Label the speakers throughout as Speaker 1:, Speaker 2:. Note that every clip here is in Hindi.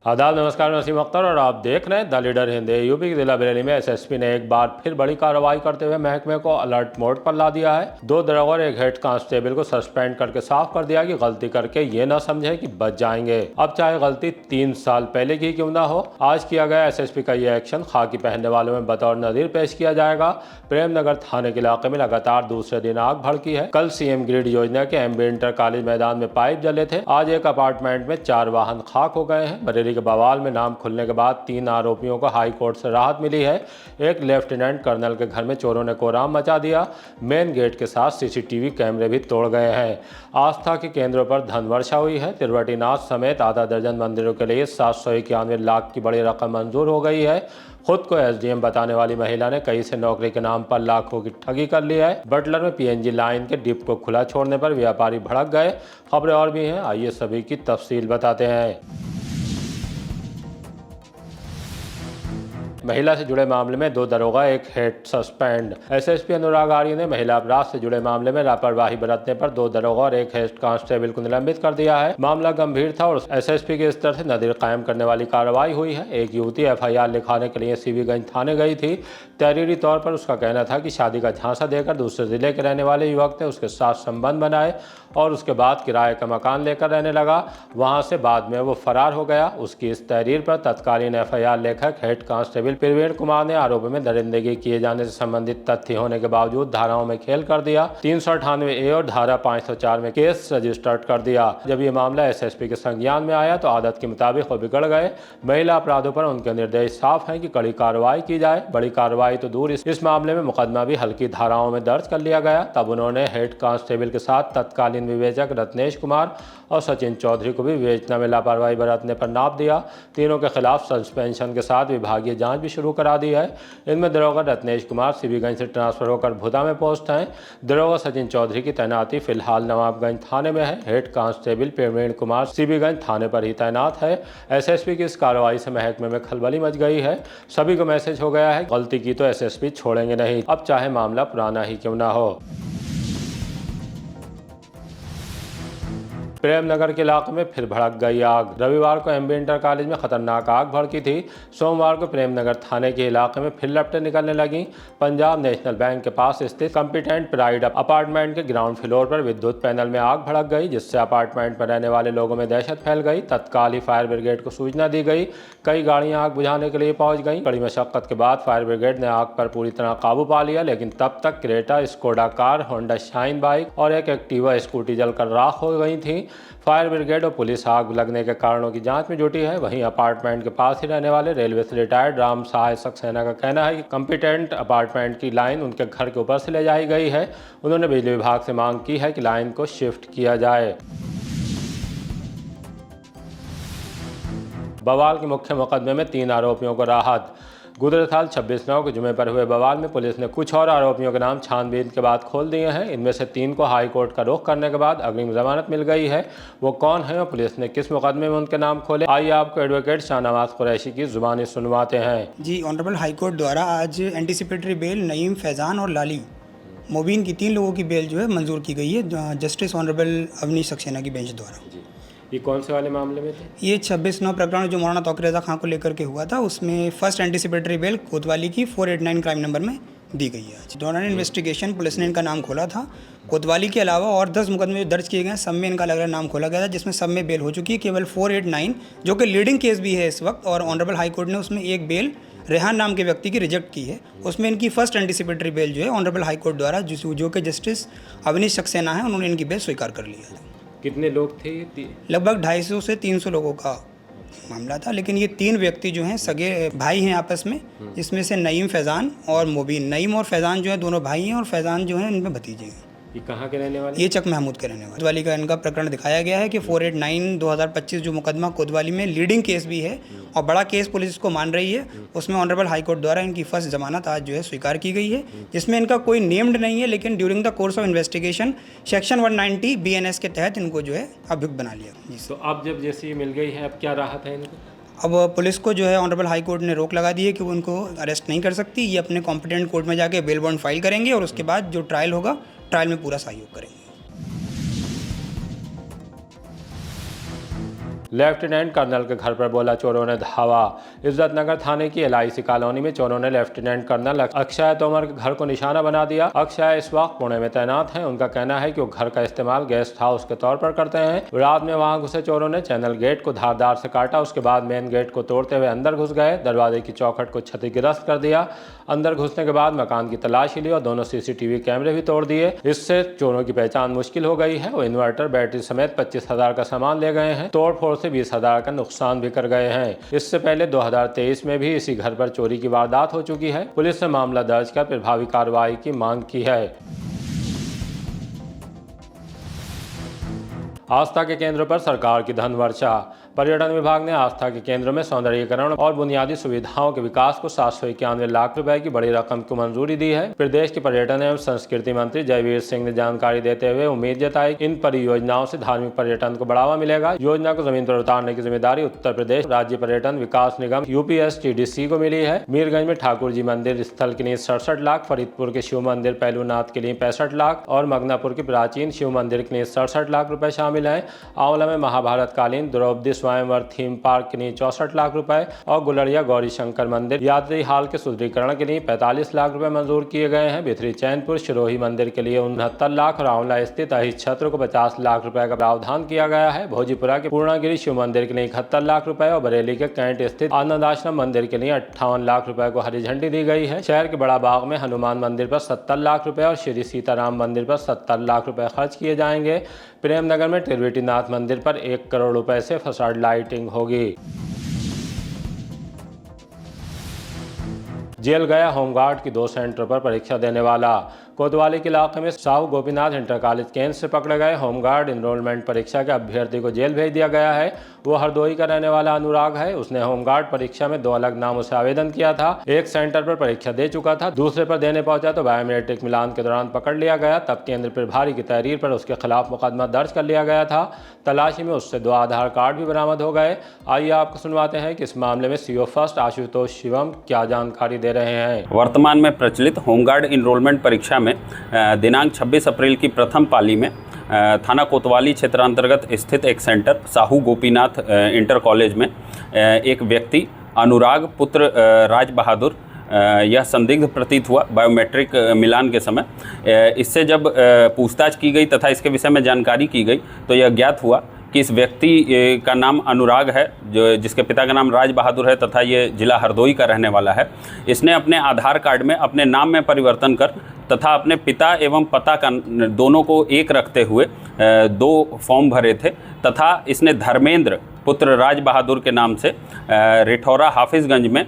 Speaker 1: आदाब, नमस्कार। मैं वसीम अख्तर और आप देख रहे हैं द लीडर हिंद। यूपी के जिला बरेली में एसएसपी ने एक बार फिर बड़ी कार्रवाई करते हुए महकमे को अलर्ट मोड पर ला दिया है। 2 दरोगा और 1 हेड कांस्टेबल को सस्पेंड करके साफ कर दिया कि गलती करके ये ना समझे कि बच जाएंगे। अब चाहे गलती 3 साल पहले की क्यों ना हो, आज किया गया एसएसपी का ये एक्शन खाकी पहनने वालों में बतौर नज़ीर पेश किया जाएगा। प्रेमनगर थाने के इलाके में लगातार दूसरे दिन आग भड़की है। कल सीएम ग्रिड योजना के एमबी इंटर कॉलेज मैदान में पाइप जले थे। आज एक अपार्टमेंट में 4 वाहन खाक हो गए हैं। बरेली के बवाल में नाम खुलने के बाद 3 आरोपियों को हाई कोर्ट से राहत मिली है। एक लेफ्टिनेंट कर्नल के घर में चोरों ने कोहराम मचा दिया। मेन गेट के साथ सीसीटीवी कैमरे भी तोड़ गए हैं। आस्था के केंद्रों पर धन वर्षा हुई है। तिरुवटीनाथ समेत आधा दर्जन मंदिरों के लिए 791 लाख की बड़ी रकम मंजूर हो गई है। खुद को एसडीएम बताने वाली महिला ने कई से नौकरी के नाम पर लाखों की ठगी कर ली है। बटलर में पीएनजी लाइन के डिप को खुला छोड़ने पर व्यापारी भड़क गए। खबरें और भी हैं, आइए सभी की तफसील बताते हैं। महिला से जुड़े मामले में 2 दरोगा 1 head suspend. SSP Anurag Arya ने महिला अपराध से जुड़े मामले में लापरवाही बरतने पर 2 दरोगा और 1 हेड कांस्टेबल को निलंबित कर दिया है। मामला गंभीर था और एसएसपी के स्तर से नज़ीर कायम करने वाली कार्रवाई हुई है। एक युवती एफआईआर लिखाने के लिए सीबीगंज थाने गई थी। तहरीरी तौर पर उसका कहना था कि शादी का झांसा देकर दूसरे जिले के रहने वाले युवक ने उसके साथ संबंध बनाए और उसके बाद किराए का मकान लेकर रहने लगा। वहां से बाद में वो फरार हो गया। उसकी इस तहरीर पर तत्कालीन एफआईआर लेखक हेड कांस्टेबल प्रवीण कुमार ने आरोपी में दरिंदगी किए जाने से संबंधित तथ्य होने के बावजूद धाराओं में खेल कर दिया। 398A और धारा 504 में केस रजिस्टर्ड कर दिया। जब ये मामला एसएसपी के संज्ञान में आया तो आदत के मुताबिक वो बिगड़ गए। महिला अपराधों पर उनके निर्देश साफ हैं कि कड़ी कार्रवाई की जाए। बड़ी कार्रवाई तो दूर, इस मामले में मुकदमा भी हल्की धाराओं में दर्ज कर लिया गया। तब उन्होंने हेड कांस्टेबल के साथ तत्कालीन विवेचक रत्नेश कुमार और सचिन चौधरी को भी विवेचना में लापरवाही बरतने पर नाप दिया। तीनों के खिलाफ सस्पेंशन के साथ विभागीय जांच भी शुरू करा दी है। इनमें दरोगा रत्नेश कुमार सीबीगंज से ट्रांसफर होकर भुदा में पोस्ट हैं। दरोगा सचिन चौधरी की तैनाती फिलहाल नवाबगंज थाने में है। हेड कांस्टेबल प्रवीण कुमार सीबीगंज थाने पर ही तैनात है। एसएसपी की इस कार्रवाई से महकमे में खलबली मच गई है। सभी को मैसेज हो गया है, गलती की तो एसएसपी छोड़ेंगे नहीं, अब चाहे मामला पुराना ही क्यों ना हो। प्रेमनगर के इलाके में फिर भड़क गई आग। रविवार को एमबी इंटर कॉलेज में खतरनाक आग भड़की थी। सोमवार को प्रेमनगर थाने के इलाके में फिर लपटें निकलने लगी। पंजाब नेशनल बैंक के पास स्थित कंपिटेंट प्राइड अपार्टमेंट के ग्राउंड फ्लोर पर विद्युत पैनल में आग भड़क गई, जिससे अपार्टमेंट में रहने वाले लोगों में दहशत फैल गई। तत्काल ही फायर ब्रिगेड को सूचना दी गई। कई गाड़ियां आग बुझाने के लिए पहुंच गईं। कड़ी मशक्कत के बाद फायर ब्रिगेड ने आग पर पूरी तरह काबू पा लिया, लेकिन तब तक Creta, Skoda car, Honda shine bike और एक एक्टिवा स्कूटी जलकर राख हो गई थी। फायर ब्रिगेड और पुलिस आग लगने के कारणों की जांच में जुटी है। वहीं अपार्टमेंट के पास ही रहने वाले रेलवे से रिटायर्ड राम सहाय सक्सेना का कहना है कि कंपिटेंट अपार्टमेंट की लाइन उनके घर के ऊपर से ले जाई गई है। उन्होंने बिजली विभाग से मांग की है कि लाइन को शिफ्ट किया जाए। बवाल के मुख्य मुकदमे में 3 आरोपियों को राहत। गुजरसाल 26/9 के जुमे पर हुए बवाल में पुलिस ने कुछ और आरोपियों के नाम छानबीन के बाद खोल दिए हैं। इनमें से 3 को हाई कोर्ट का रुख करने के बाद अग्रिम जमानत मिल गई है। वो कौन है और पुलिस ने किस मुकदमे में उनके नाम खोले, आइए आपको एडवोकेट शाहनवाज कुरैशी की जुबानी सुनवाते हैं।
Speaker 2: जी, ऑनरेबल हाई कोर्ट द्वारा आज एंटीसिपेटरी बेल नईम, फैज़ान और लाली मुबीन की 3 लोगों की बेल जो है मंजूर की गई है जस्टिस ऑनरेबल अवनीश सक्सेना की बेंच द्वारा।
Speaker 1: ये कौन से वाले मामले में थे?
Speaker 2: ये 26/9 प्रकरण जो मौलाना तौक़ीर रज़ा खां को लेकर के हुआ था, उसमें फर्स्ट एंटीसिपेटरी बेल कोतवाली की 489 क्राइम नंबर में दी गई है। दौरान इन्वेस्टिगेशन पुलिस ने इनका नाम खोला था। कोतवाली के अलावा और 10 मुकदमे दर्ज किए गए, सब में इनका अलग अलग नाम खोला गया था, जिसमें सब में बेल हो चुकी है। केवल 489 जो कि लीडिंग केस भी है इस वक्त, और ऑनरेबल हाई कोर्ट ने उसमें एक बेल रेहान नाम के व्यक्ति की रिजेक्ट की है। उसमें इनकी फर्स्ट एंटीसिपेटरी बेल जो है ऑनरेबल हाई कोर्ट द्वारा जो कि जस्टिस अवनीश सक्सेना है, उन्होंने इनकी बेल स्वीकार कर लिया है।
Speaker 1: कितने लोग थे?
Speaker 2: लगभग 250 से 300 लोगों का मामला था, लेकिन ये 3 व्यक्ति जो हैं सगे भाई हैं आपस में, जिसमें से नईम, फैज़ान और मुबीन। नईम और फैज़ान जो है दोनों भाई हैं और फैज़ान जो है इनमें भतीजे हैं।
Speaker 1: ये कहाँ के रहने वाले?
Speaker 2: ये चक महमूद के रहने वाले। कोतवाली का इनका प्रकरण दिखाया गया है कि 489 2025 जो मुकदमा कोतवाली में लीडिंग केस भी है और बड़ा केस पुलिस को मान रही है, उसमें ऑनरेबल हाई कोर्ट द्वारा इनकी फर्स्ट जमानत आज जो है स्वीकार की गई है, जिसमें इनका कोई नेम्ड नहीं है, लेकिन during the course of investigation section 190 BNS के तहत इनको जो है अभियुक्त बना लिया।
Speaker 1: तो अब जब जैसी मिल गई है, अब क्या राहत है इनको?
Speaker 2: अब पुलिस को जो है ऑनरेबल हाई कोर्ट ने रोक लगा दी है कि वो उनको अरेस्ट नहीं कर सकती। ये अपने कॉम्पिटेंट कोर्ट में जाके बेल बॉन्ड फाइल करेंगे और उसके बाद जो ट्रायल होगा, ट्रायल में पूरा सहयोग करेंगे।
Speaker 1: लेफ्टिनेंट कर्नल के घर पर बोला चोरों ने धावा। इज्जत नगर थाने की LIC कॉलोनी में चोरों ने लेफ्टिनेंट कर्नल अक्षय तोमर के घर को निशाना बना दिया। अक्षय इस वक्त पुणे में तैनात हैं। उनका कहना है कि वो घर का इस्तेमाल गेस्ट हाउस के तौर पर करते हैं। रात में वहां घुसे चोरों ने चैनल गेट को धारदार से काटा। उसके बाद मेन गेट को तोड़ते हुए अंदर घुस गए। दरवाजे की चौखट को क्षतिग्रस्त कर दिया। अंदर घुसने के बाद मकान की तलाशी ली और दोनों CCTV कैमरे भी तोड़ दिए। इससे चोरों की पहचान मुश्किल हो गई है। वो इन्वर्टर, बैटरी समेत 25,000 का सामान ले गए हैं। तोड़फोड़ से 20,000 का नुकसान भी कर गए हैं। इससे पहले 2023 में भी इसी घर पर चोरी की वारदात हो चुकी है। पुलिस ने मामला दर्ज कर प्रभावी कार्रवाई की मांग की है। आस्था के केंद्रों पर सरकार की धन वर्षा। पर्यटन विभाग ने आस्था के केंद्रों में सौंदर्यीकरण और बुनियादी सुविधाओं के विकास को 791 लाख रुपए की बड़ी रकम को मंजूरी दी है। प्रदेश के पर्यटन एवं संस्कृति मंत्री जयवीर सिंह ने जानकारी देते हुए उम्मीद जताई इन परियोजनाओं से धार्मिक पर्यटन को बढ़ावा मिलेगा। योजना को जमीन पर उतारने की जिम्मेदारी उत्तर प्रदेश राज्य पर्यटन विकास निगम UPSTDC को मिली है। मीरगंज में ठाकुर जी मंदिर स्थल के लिए 67 लाख, फरीदपुर के शिव मंदिर पहलूनाथ के लिए 65 लाख और मगनापुर के प्राचीन शिव मंदिर के लिए 67 लाख रुपए शामिल है। आंवला में महाभारत कालीन द्रौपदी स्वयंवर थीम पार्क के लिए 64 लाख रुपए और गुलरिया गौरी शंकर मंदिर यात्री हाल के सुदृढ़ीकरण के लिए 45 लाख रुपए मंजूर किए गए हैं। भितरी चैनपुर शिरोही मंदिर के लिए 69 लाख और आंवला स्थित अहिच्छत्र को 50 लाख रुपए का प्रावधान किया गया है। भोजीपुरा के पूर्णागिरी शिव मंदिर के लिए 71 लाख रुपए और बरेली के कैंट स्थित आनंद आश्रम मंदिर के लिए 58 लाख रुपए को हरी झंडी दी गई है। शहर के बड़ा बाग में हनुमान मंदिर पर 70 लाख रुपए और श्री सीताराम मंदिर पर 70 लाख रुपए खर्च किए जाएंगे। प्रेमनगर में तिरुवेटीनाथ मंदिर पर 1 करोड़ रुपए से फसाड लाइटिंग होगी। जेल गया होमगार्ड की 2 सेंटर पर परीक्षा देने वाला। कोतवाली के इलाके में साहू गोपीनाथ इंटर कॉलेज केंद्र से पकड़े गए होमगार्ड एनरोलमेंट परीक्षा के अभ्यर्थी को जेल भेज दिया गया है। वो हरदोई का रहने वाला अनुराग है। उसने होमगार्ड परीक्षा में 2 अलग नामों से आवेदन किया था। एक सेंटर पर परीक्षा दे चुका था, दूसरे पर देने पहुंचा तो बायोमेट्रिक मिलान के दौरान पकड़ लिया गया। तब केंद्र प्रभारी की तहरीर पर उसके खिलाफ मुकदमा दर्ज कर लिया गया था। तलाशी में उससे 2 आधार कार्ड भी बरामद हो गए। आइए आपको सुनवाते हैं कि इस मामले में CO फर्स्ट आशुतोष शिवम क्या जानकारी दे रहे हैं।
Speaker 3: वर्तमान में प्रचलित होमगार्ड इनरोलमेंट परीक्षा में दिनांक 26 अप्रैल की प्रथम पाली में थाना कोतवाली क्षेत्रांतर्गत स्थित एक centre Sahu Gopinath inter college में एक व्यक्ति अनुराग पुत्र राज बहादुर यह संदिग्ध प्रतीत हुआ बायोमेट्रिक मिलान के समय। इससे जब पूछताछ की गई तथा इसके विषय में जानकारी की गई तो यह ज्ञात हुआ कि इस व्यक्ति का नाम अनुराग है, जो जिसके पिता का नाम राज बहादुर है तथा ये जिला हरदोई का रहने वाला है। इसने अपने आधार कार्ड में अपने नाम में परिवर्तन कर तथा अपने पिता एवं पता का दोनों को एक रखते हुए 2 फॉर्म भरे थे तथा इसने धर्मेंद्र पुत्र राज बहादुर के नाम से रिठौरा हाफिजगंज में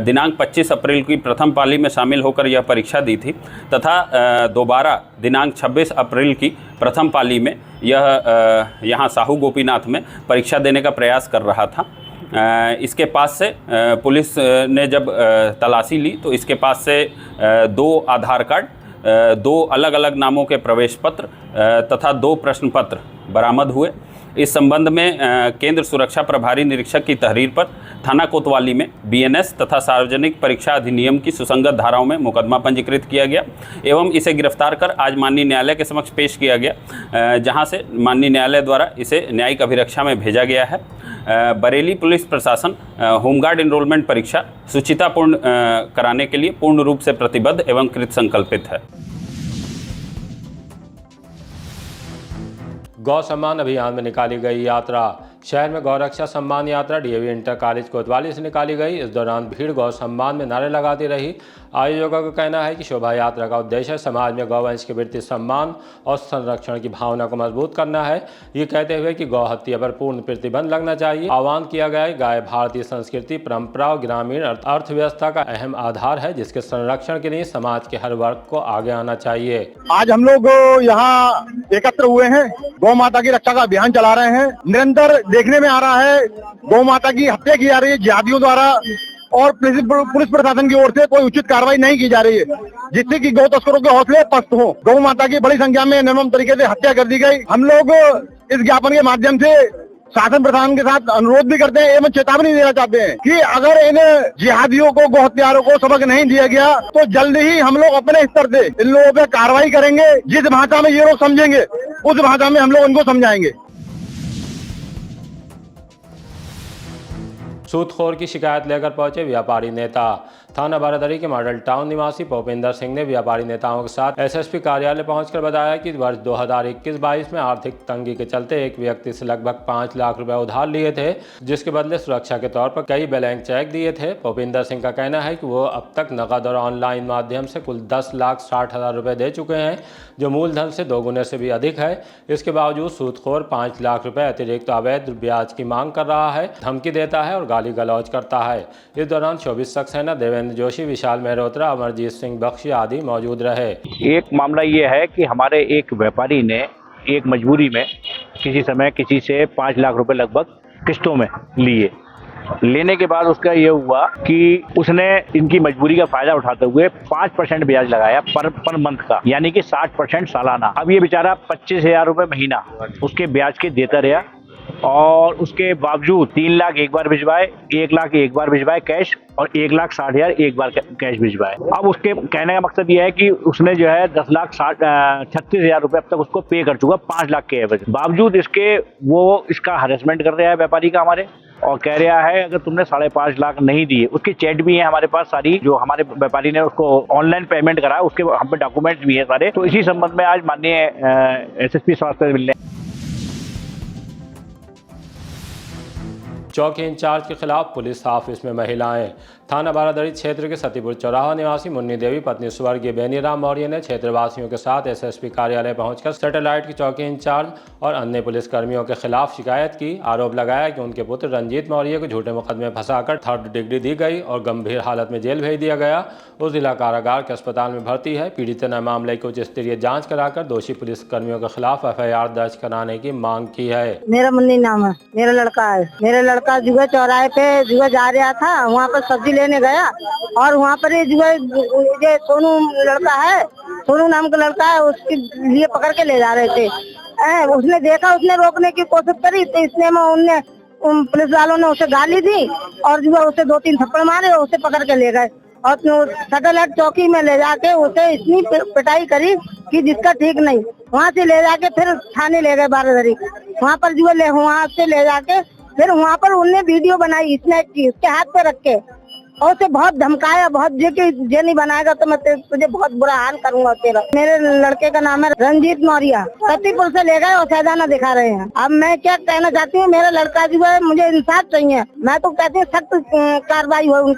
Speaker 3: दिनांक 25 अप्रैल की प्रथम पाली में शामिल होकर यह परीक्षा दी थी तथा दोबारा दिनांक 26 अप्रैल की प्रथम पाली में यह यहाँ साहू गोपीनाथ में परीक्षा देने का प्रयास कर रहा था। इसके पास से पुलिस ने जब तलाशी ली तो इसके पास से 2 आधार कार्ड, 2 अलग अलग नामों के प्रवेश पत्र तथा 2 प्रश्न पत्र बरामद हुए। इस संबंध में केंद्र सुरक्षा प्रभारी निरीक्षक की तहरीर पर थाना कोतवाली में BNS तथा सार्वजनिक परीक्षा अधिनियम की सुसंगत धाराओं में मुकदमा पंजीकृत किया गया एवं इसे गिरफ्तार कर आज माननीय न्यायालय के समक्ष पेश किया गया, जहां से माननीय न्यायालय द्वारा इसे न्यायिक अभिरक्षा में भेजा गया है। बरेली पुलिस प्रशासन होमगार्ड एनरोलमेंट परीक्षा सुचितापूर्ण कराने के लिए पूर्ण रूप से प्रतिबद्ध एवं कृत संकल्पित है।
Speaker 1: गौ सम्मान अभियान में निकाली गई यात्रा। शहर में गौरक्षा सम्मान यात्रा DAV इंटर कॉलेज कोतवाली से निकाली गई। इस दौरान भीड़ गौ सम्मान में नारे लगाती रही। आयोजकों का कहना है कि शोभा यात्रा का उद्देश्य समाज में गौवंश के प्रति सम्मान और संरक्षण की भावना को मजबूत करना है। ये कहते हुए कि गौ हत्या पर पूर्ण प्रतिबंध लगना चाहिए। आह्वान किया गया है गाय भारतीय संस्कृति, परंपरा और ग्रामीण अर्थव्यवस्था का अहम आधार है, जिसके संरक्षण के लिए समाज के हर वर्ग को आगे आना चाहिए।
Speaker 4: आज हम लोग यहाँ एकत्र हुए हैं, गौ माता की रक्षा का अभियान चला रहे हैं। निरंतर देखने में आ रहा है गौ माता की हत्या की जा रही है जिहादियों द्वारा और पुलिस प्रशासन की ओर से कोई उचित कार्रवाई नहीं की जा रही है, जिससे कि गौ तस्करों के हौसले पस्त हो। गौ माता की बड़ी संख्या में निर्मम तरीके से हत्या कर दी गई। हम लोग इस ज्ञापन के माध्यम से शासन प्रशासन के साथ अनुरोध भी करते हैं एवं चेतावनी देना चाहते हैं कि अगर इन जिहादियों को, गौ हत्यारों को सबक नहीं दिया गया तो जल्द ही हम लोग अपने स्तर से इन लोगों पे कार्रवाई करेंगे। जिस भाषा में ये लोग समझेंगे उस भाषा में हम लोग उनको समझाएंगे।
Speaker 1: सूदखोर की शिकायत लेकर पहुंचे व्यापारी नेता। थाना बारादरी के मॉडल टाउन निवासी भूपिंदर सिंह ने व्यापारी नेताओं के साथ एसएसपी कार्यालय पहुंचकर बताया कि वर्ष 2021-22 में आर्थिक तंगी के चलते एक व्यक्ति से लगभग 5 लाख रुपए उधार लिए थे, जिसके बदले सुरक्षा के तौर पर कई ब्लैंक चेक दिए थे। भूपिंदर सिंह का कहना है कि वो अब तक नकद और ऑनलाइन माध्यम से कुल 10,60,000 रुपए दे चुके हैं, जो मूलधन से 2 गुने से भी अधिक है। इसके बावजूद सूदखोर 5 लाख रुपए अतिरिक्त अवैध ब्याज की मांग कर रहा है, धमकी देता है और गाली गलौज करता है। इस दौरान 24 सक्सेना, देवेंद्र जोशी, विशाल मेहरोत्रा, अमरजीत सिंह बख्शी आदि मौजूद रहे।
Speaker 5: एक मामला ये है कि हमारे एक व्यापारी ने एक मजबूरी में किसी समय किसी से 5 लाख रुपए लगभग किस्तों में लिए। लेने के बाद उसका ये हुआ कि उसने इनकी मजबूरी का फायदा उठाते हुए 5% ब्याज लगाया पर मंथ का, यानी कि 60% सालाना। अब ये बेचारा 25,000 रुपए महीना उसके ब्याज के देता रहा और उसके बावजूद 3 लाख एक बार भिजवाए, 1 लाख एक बार भिजवाए कैश और 1,60,000 एक बार कैश भिजवाए। अब उसके कहने का मकसद ये है कि उसने जो है 10,36,000 रुपए अब तक उसको पे कर चुका 5 लाख के एवज। बावजूद इसके वो इसका हरेसमेंट कर रहा है व्यापारी का हमारे, और कह रहा है अगर तुमने 5.5 लाख नहीं दिए, उसकी चैट भी है हमारे पास सारी, जो हमारे व्यापारी ने उसको ऑनलाइन पेमेंट करा, उसके हम पे डॉक्यूमेंट्स भी है सारे। तो इसी संबंध में आज माननीय एसएसपी स्वास्थ्य मिलने
Speaker 1: चौकी इंचार्ज के खिलाफ पुलिस ऑफिस में महिलाएं। थाना बारादरी क्षेत्र के सतीपुर चौराहा निवासी मुन्नी देवी पत्नी स्वर्गीय बेनीराम मौर्य ने क्षेत्रवासियों के साथ एसएसपी कार्यालय पहुंचकर सैटेलाइट की चौकी इंचार्ज और अन्य पुलिसकर्मियों के खिलाफ शिकायत की। आरोप लगाया कि उनके पुत्र रंजीत मौर्य को झूठे मुकदमे फंसाकर 3rd डिग्री दी गई और गंभीर हालत में जेल भेज दिया गया। उस जिला कारागार के अस्पताल में भर्ती है। पीड़ित ने मामले की उच्च स्तरीय जाँच कराकर दोषी पुलिसकर्मियों के खिलाफ FIR दर्ज कराने की मांग की है।
Speaker 6: मेरा मुन्नी नाम है, मेरा लड़का है। मेरा लड़का जुआ चौराहे पे जुआ जा रहा था, वहाँ पर सब्जी लेने गया और वहाँ पर ये सोनू लड़का है, सोनू नाम का लड़का है, उसके लिए पकड़ के ले जा रहे थे। उसने देखा, उसने रोकने की कोशिश करी तो इसने उनने पुलिस वालों ने उसे गाली दी और जुआ उसे 2-3 थप्पड़ मारे और उसे पकड़ के ले गए और सैटेलाइट चौकी में ले जाके उसे इतनी पिटाई करी कि जिसका ठीक नहीं। वहाँ से ले जाके फिर थाने ले गए बारादरी, वहाँ पर जुआ वहाँ से ले जाके फिर वहाँ पर उनने वीडियो बनाई स्नैप की, उसके हाथ पे रख के और उसे बहुत धमकाया, बहुत जे नहीं बनाएगा तो मैं तुझे बहुत बुरा हाल करूंगा तेरा। मेरे लड़के का नाम है रंजीत मौर्य, सतीपुर से ले गए और सैदाना दिखा रहे हैं। अब मैं क्या कहना चाहती हूँ, मेरा लड़का जो है मुझे इंसाफ चाहिए। मैं तो कहती हूँ सख्त कार्रवाई हो।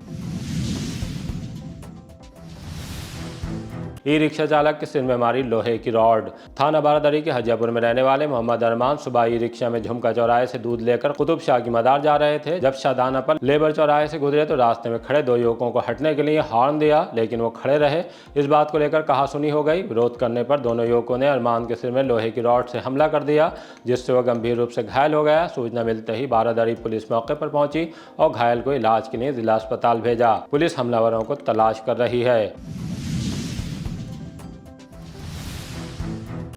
Speaker 1: ई रिक्शा चालक के सिर में मारी लोहे की रॉड। थाना बारादरी के हजियापुर में रहने वाले मोहम्मद अरमान सुबह ई रिक्शा में झुमका चौराहे से दूध लेकर कुतुब शाह की मदार जा रहे थे। जब शादाना पर लेबर चौराहे से गुजरे तो रास्ते में खड़े 2 युवकों को हटने के लिए हॉर्न दिया, लेकिन वो खड़े रहे। इस बात को लेकर कहासुनी हो गई। विरोध करने पर दोनों युवकों ने अरमान के सिर में लोहे की रॉड से हमला कर दिया, जिससे वह गंभीर रूप से घायल हो गया। सूचना मिलते ही बारादरी पुलिस मौके पर पहुंची और घायल को इलाज के लिए जिला अस्पताल भेजा। पुलिस हमलावरों को तलाश कर रही है।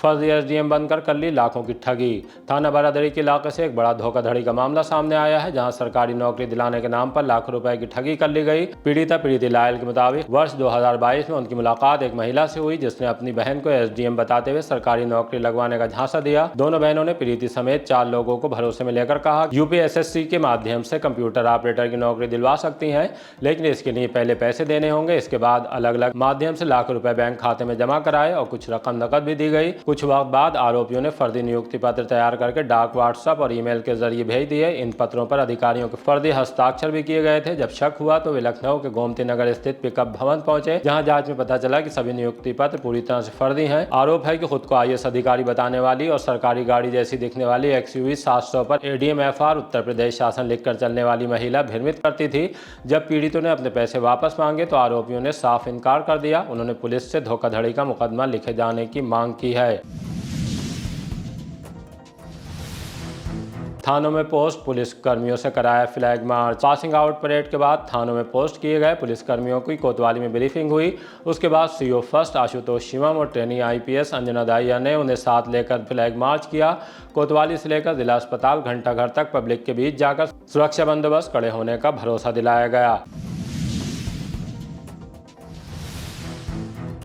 Speaker 1: फर्जी SDM बनकर कर ली लाखों की ठगी। थाना बारादरी के इलाके से एक बड़ा धोखाधड़ी का मामला सामने आया है, जहां सरकारी नौकरी दिलाने के नाम पर लाखों रुपए की ठगी कर ली गई। पीड़ित इलायल के मुताबिक वर्ष 2022 में उनकी मुलाकात एक महिला से हुई, जिसने अपनी बहन को SDM बताते हुए सरकारी नौकरी लगवाने का झांसा दिया। दोनों बहनों ने पीड़ित समेत 4 लोगों को भरोसे में लेकर कहा UPSSC के माध्यम से कंप्यूटर ऑपरेटर की नौकरी दिलवा सकती हैं, लेकिन इसके लिए पहले पैसे देने होंगे। इसके बाद अलग अलग माध्यम से लाखों रुपए बैंक खाते में जमा कराए और कुछ रकम नकद भी दी गई। कुछ वक्त बाद आरोपियों ने फर्जी नियुक्ति पत्र तैयार करके डाक, व्हाट्सएप और ईमेल के जरिए भेज दिए। इन पत्रों पर अधिकारियों के फर्जी हस्ताक्षर भी किए गए थे। जब शक हुआ तो वे लखनऊ के गोमती नगर स्थित पिकअप भवन पहुंचे, जहां जांच में पता चला कि सभी नियुक्ति पत्र पूरी तरह से फर्जी हैं। आरोप है कि खुद को IAS अधिकारी बताने वाली और सरकारी गाड़ी जैसी दिखने वाली XUV 700 पर ADM FR उत्तर प्रदेश शासन लिखकर चलने वाली महिला भ्रमित करती थी। जब पीड़ितों ने अपने पैसे वापस मांगे तो आरोपियों ने साफ इनकार कर दिया। उन्होंने पुलिस से धोखाधड़ी का मुकदमा लिखे जाने की मांग की है। थानों में पोस्ट, पुलिस कर्मियों से कराया flag march. Passing out parade के बाद थानों में पोस्ट किए गए पुलिस कर्मियों की कोतवाली में ब्रीफिंग हुई। उसके बाद CO फर्स्ट आशुतोष शिवम और ट्रेनी IPS अंजना दाहिया ने उन्हें साथ लेकर फ्लैग मार्च किया। कोतवाली से लेकर जिला अस्पताल घंटाघर तक पब्लिक के बीच जाकर सुरक्षा बंदोबस्त कड़े होने का भरोसा दिलाया गया।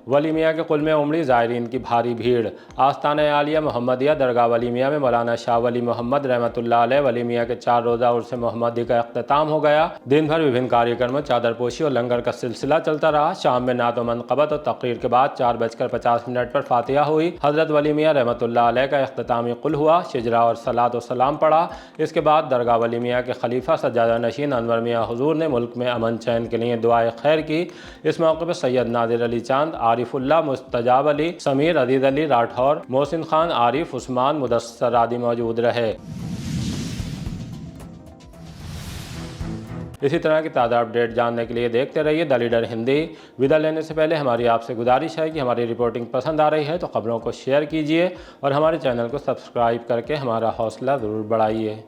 Speaker 1: वली मियाँ के कुल में उमड़ी ज़ायरीन की भारी भीड़। आस्ताना आलिया मोहम्मदिया दरगाह वली मियाँ में मौलाना शाह वली मोहम्मद रहमतुल्लाह अलैह वली मियाँ के 4 रोज़ा उर्स मोहम्मदी का अख्ताम हो गया। दिन भर विभिन्न कार्यक्रमों, चादरपोशी और लंगर का सिलसिला चलता रहा। शाम में नात व मनक़बत और तकरीर के बाद 4:50 पर फातिहा हुई। हज़रत वली मियाँ रहमतुल्लाह अलैह का इख्तितामी कुल हुआ, शिजरा और सलात व सलाम पढ़ा। इसके बाद दरगाह वली मियाँ के खलीफा सज्जादा नशीन अनवर मियाँ हुजूर ने मुल्क में अमन चैन के लिए दुआए खैर की। इस मौके पर सैयद नादिर अली चांद, आरिफुल्लाह, मुस्तजाब अली, समीर, अदीद अली राठौर, मोहसिन खान, आरिफ, उस्मान, मुदस्सर आदि मौजूद रहे। इसी तरह की ताज़ा अपडेट जानने के लिए देखते रहिए द लीडर हिंदी। विदा लेने से पहले हमारी आपसे गुजारिश है कि हमारी रिपोर्टिंग पसंद आ रही है तो खबरों को शेयर कीजिए और हमारे चैनल को सब्सक्राइब करके हमारा हौसला ज़रूर बढ़ाइए।